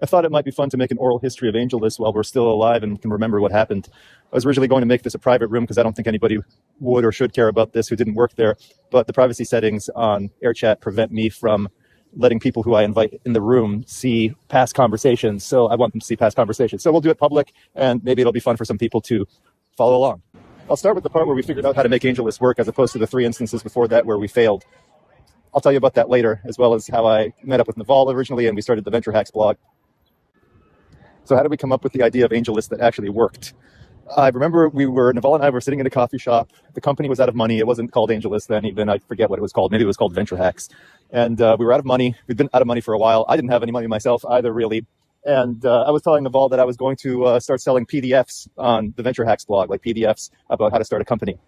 I thought it might be fun to make an oral history of AngelList while we're still alive and can remember what happened. I was originally going to make this a private room because I don't think anybody would or should care about this who didn't work there, but the privacy settings on AirChat prevent me from letting people who I invite in the room see past conversations. So I want them to see past conversations. So we'll do it public, and maybe it'll be fun for some people to follow along. I'll start with the part where we figured out how to make AngelList work, as opposed to the 3 instances before that where we failed. I'll tell you about that later, as well as how I met up with Naval originally and we started the Venture Hacks blog. So how did we come up with the idea of AngelList that actually worked? I remember Naval and I were sitting in a coffee shop. The company was out of money. It wasn't called AngelList then, even. I forget what it was called. Maybe it was called Venture Hacks. And we were out of money. We'd been out of money for a while. I didn't have any money myself either, really. And I was telling Naval that I was going to start selling PDFs on the Venture Hacks blog, like PDFs about how to start a company.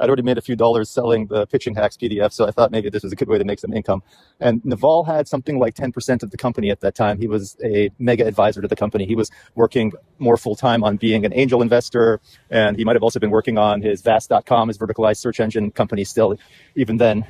I'd already made a few dollars selling the Pitching Hacks PDF, so I thought maybe this was a good way to make some income. And Naval had something like 10% of the company at that time. He was a mega advisor to the company. He was working more full-time on being an angel investor, and he might have also been working on his Vast.com, his verticalized search engine company still, even then.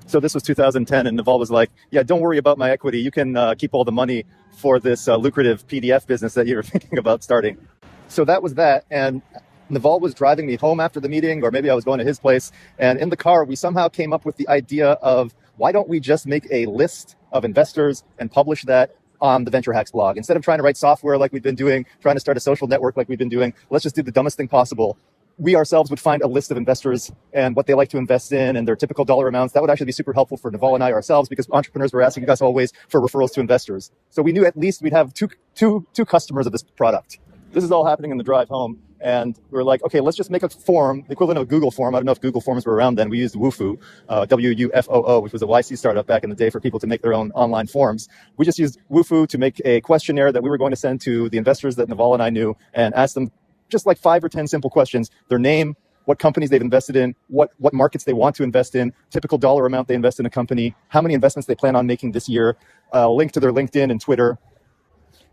So this was 2010, and Naval was like, yeah, don't worry about my equity. You can keep all the money for this lucrative PDF business that you were thinking about starting. So that was that, and Naval was driving me home after the meeting, or maybe I was going to his place, and in the car, we somehow came up with the idea of, why don't we just make a list of investors and publish that on the Venture Hacks blog? Instead of trying to write software like we've been doing, trying to start a social network like we've been doing, let's just do the dumbest thing possible. We ourselves would find a list of investors and what they like to invest in and their typical dollar amounts. That would actually be super helpful for Naval and I ourselves, because entrepreneurs were asking us always for referrals to investors. So we knew at least we'd have two customers of this product. This is all happening in the drive home. And we were like, okay, let's just make a form, the equivalent of a Google form. I don't know if Google Forms were around then. We used Wufoo, W-U-F-O-O, which was a YC startup back in the day for people to make their own online forms. We just used Wufoo to make a questionnaire that we were going to send to the investors that Naval and I knew, and ask them just like 5 or 10 simple questions: their name, what companies they've invested in, what markets they want to invest in, typical dollar amount they invest in a company, how many investments they plan on making this year, a link to their LinkedIn and Twitter.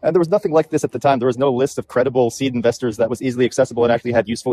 And there was nothing like this at the time. There was no list of credible seed investors that was easily accessible and actually had useful